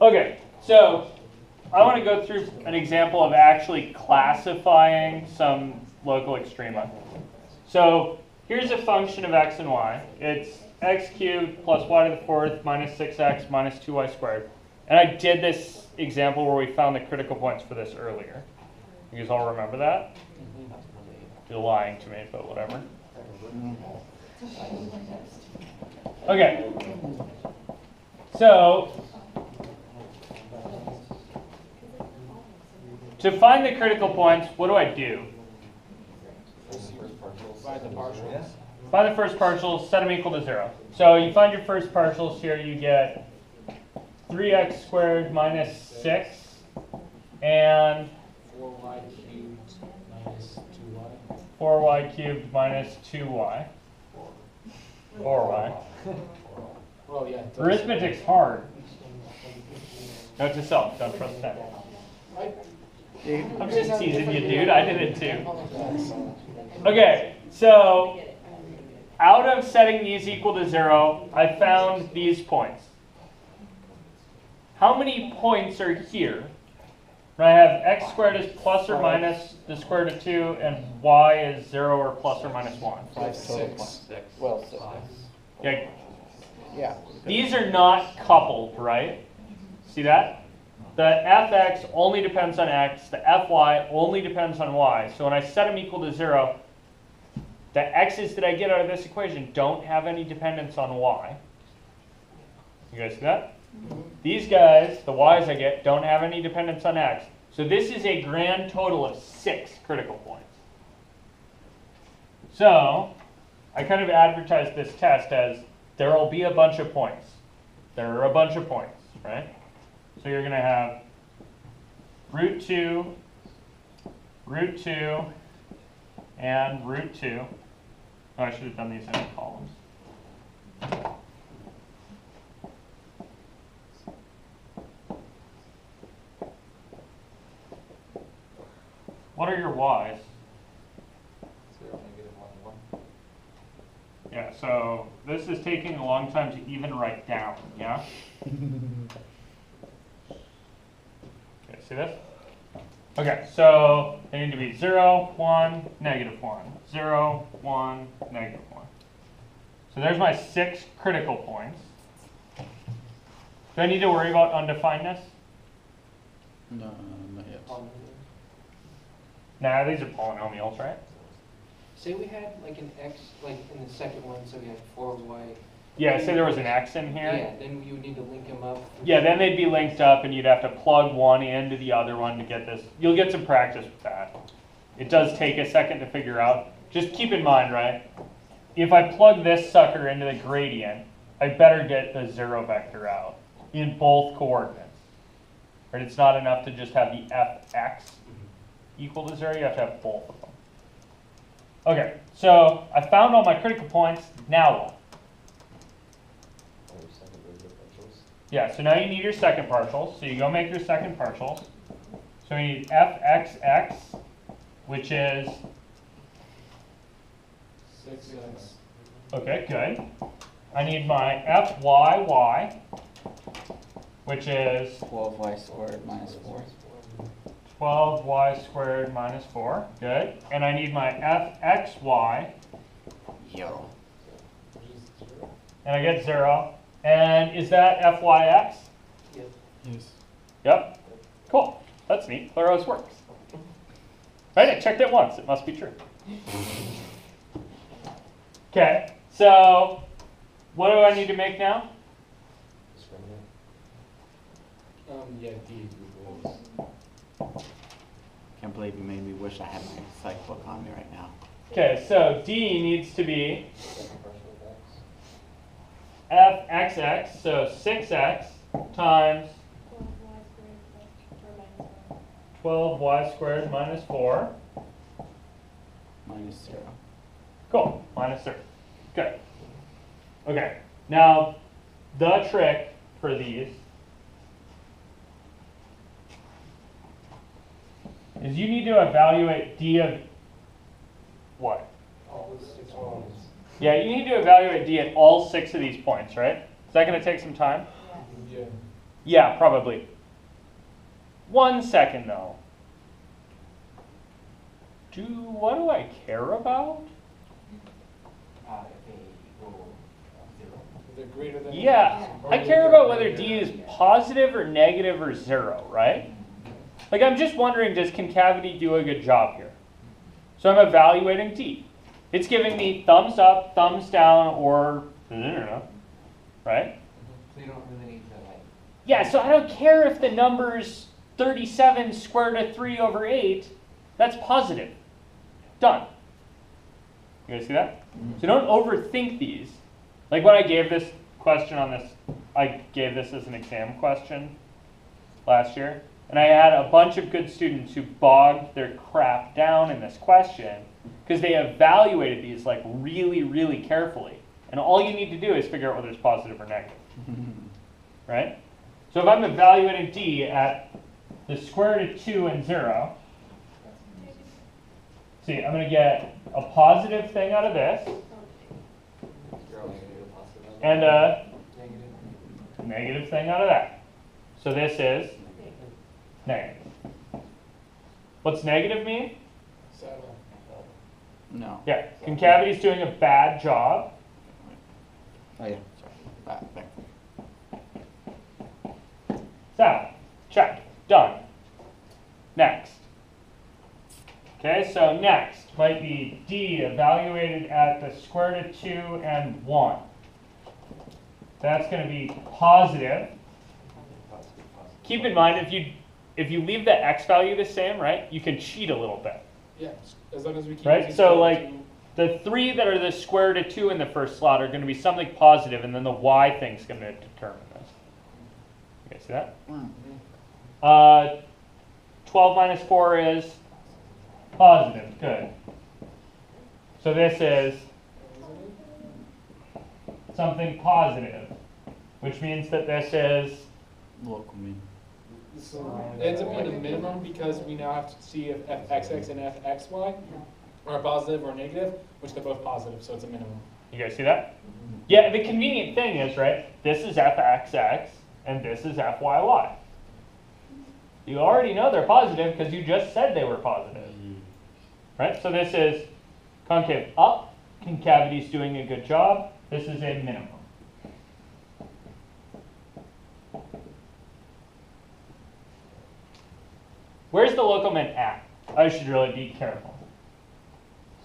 Okay, so I want to go through an example of actually classifying some local extrema. So here's a function of x and y. It's x cubed plus y to the fourth minus 6x minus 2y squared. And I did this example where we found the critical points for this earlier. You guys all remember that? You're lying to me, but whatever. Okay. So to find the critical points, what do I do? Find the partials. Find the first partials, set them equal to 0. So you find your first partials here, you get 3x squared minus 6 and 4y cubed minus 2y. 4y cubed minus 2y. 4y. Well, yeah. Arithmetic's hard. Note to self, don't trust that. I'm just teasing you, dude. I did it too. Okay, so out of setting these equal to 0, I found these points. How many points are here? I have x squared is plus or minus the square root of 2, and y is 0 or plus or minus 1. 5, 6. Well, 6. Okay. Yeah. These are not coupled, right? See that? The fx only depends on x, the fy only depends on y. So when I set them equal to 0, the x's that I get out of this equation don't have any dependence on y. You guys see that? These guys, the y's I get, don't have any dependence on x. So this is a grand total of 6 critical points. So I kind of advertised this test as there will be a bunch of points. There are a bunch of points, right? So you're going to have root 2, and root 2. Oh, I should have done these in columns. What are your y's? 0, negative 1, 1. Yeah, so this is taking a long time to even write down, yeah? Okay, see this? Okay, so they need to be 0, 1, negative 1. 0, 1, negative 1. So there's my 6 critical points. Do I need to worry about undefinedness? No, not yet. Nah, these are polynomials, right? Say we had like an x, like in the second one, so we had 4y. Yeah, say there was an x in here. Yeah, then you would need to link them up. Yeah, then they'd be linked up and you'd have to plug one into the other one to get this. You'll get some practice with that. It does take a second to figure out. Just keep in mind, right? If I plug this sucker into the gradient, I better get the 0 vector out in both coordinates. Right? It's not enough to just have the fx equal to 0. You have to have both of them. Okay, so I found all my critical points. Now what? Yeah, so now you need your second partials. So you go make your second partials. So we need fxx, which is 6x. okay, good. I need my fyy, which is 12y squared minus 4. 12y squared minus 4. Good. And I need my fxy, Yo. and I get 0. And is that fyx? Yep. Yes. Yep. Cool. That's neat. Claros works. Right? I checked it once. It must be true. Okay. So what do I need to make now? Yeah, D equals. Can't believe you made me wish I had my psych book on me right now. Okay, so D needs to be fxx, so 6x times 12y squared minus 4. Minus 0. Cool, minus 3. Good. Okay, now the trick for these is you need to evaluate D of what? All the 6 ones. Yeah, you need to evaluate D at all 6 of these points, right? Is that going to take some time? Yeah. Yeah, probably. 1 second though. What do I care about? If they equal 0. If they're greater than. Yeah, or I if care they're about whether greater D is than- positive or negative or 0, right? Like I'm just wondering, does concavity do a good job here? So I'm evaluating D. It's giving me thumbs up, thumbs down, or right? So you don't really need to like. Yeah, so I don't care if the number's 37 square root of 3 over 8. That's positive. Done. You guys see that? So don't overthink these. Like when I gave this question on this, I gave this as an exam question last year. And I had a bunch of good students who bogged their crap down in this question because they evaluated these like really, really carefully. And all you need to do is figure out whether it's positive or negative. Right? So if I'm evaluating D at the square root of 2 and 0, see, I'm going to get a positive thing out of this and a negative thing out of that. So this is negative. What's negative mean? Saddle. No. Yeah, concavity's doing a bad job. Oh yeah, sorry. Back. So, check, done. Next. Okay, so next might be D evaluated at the square root of 2 and 1. That's going to be positive. Keep in mind, if you leave the x value the same, right, you can cheat a little bit. Yeah, as long as we keep. Right, using so square like root the 3 that are the square root of 2 in the first slot are going to be something positive, and then the y thing's going to determine this. You guys see that? 12 minus 4 is positive. Good. So this is something positive, which means that this is Local mean. So it ends up being a minimum because we now have to see if fxx and fxy are positive or negative, which they're both positive, so it's a minimum. You guys see that? Yeah, the convenient thing is, right, this is fxx and this is fyy. You already know they're positive because you just said they were positive. Right? So this is concave up, concavity's doing a good job. This is a minimum. Where's the local min at? I should really be careful.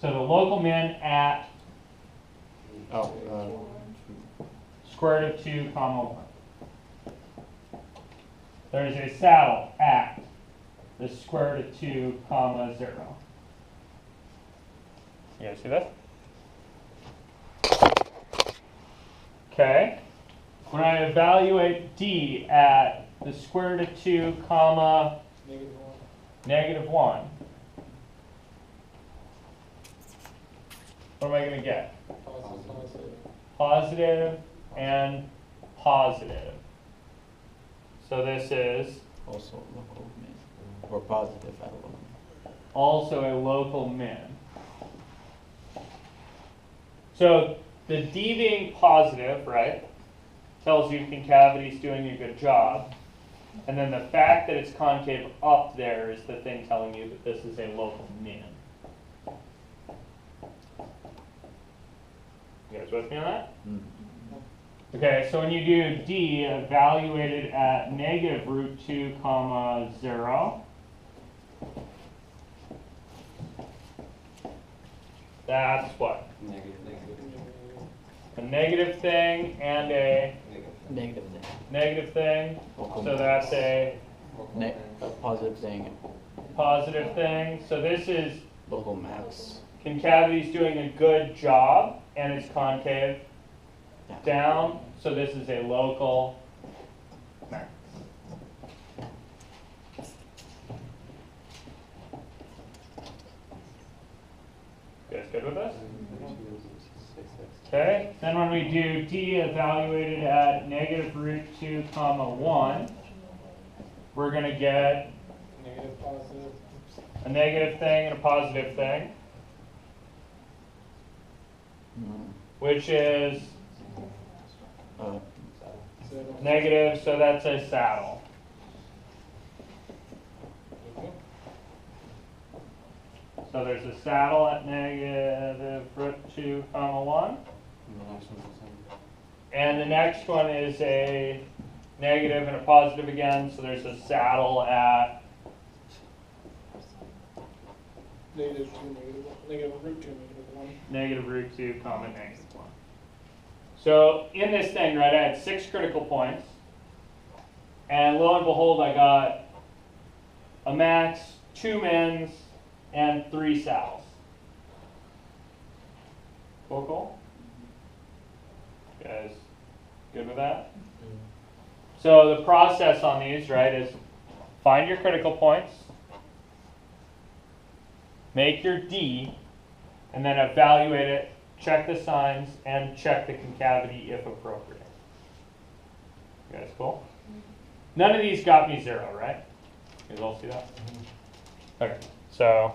So the local min at square root of 2 comma 1. There is a saddle at the square root of 2 comma 0. You guys see that? Okay. When I evaluate D at the square root of 2 comma Negative 1. negative 1, what am I going to get? Positive and positive. So this is Also local min. Or positive at a local min. also a local min. So the D being positive, right, tells you concavity's doing a good job. And then the fact that it's concave up there is the thing telling you that this is a local min. You guys with me on that? Okay, so when you do D evaluated at negative root 2 comma 0, that's what? A negative thing and a Negative thing. negative thing. Local So min. that's a A positive thing. positive thing. So this is Local max. concavity's doing a good job and it's concave Yeah. down. So this is a local max. You guys good with this? Okay, then when we do D evaluated at negative root 2 comma 1, we're going to get Negative, positive. a negative thing and a positive thing, which is Uh, Negative, so that's a saddle. So there's a saddle at negative root 2 comma 1. And the next one is a negative and a positive again, so there's a saddle at Negative 2, negative 1, negative root 2, negative 1. negative root 2 comma negative 1. So in this thing, right, I had 6 critical points. And lo and behold, I got a max, 2 mins, and 3 saddles. Cool? You guys good with that? So the process on these, right, is find your critical points, make your D, and then evaluate it, check the signs, and check the concavity if appropriate. You guys cool? None of these got me 0, right? You guys all see that? Okay, so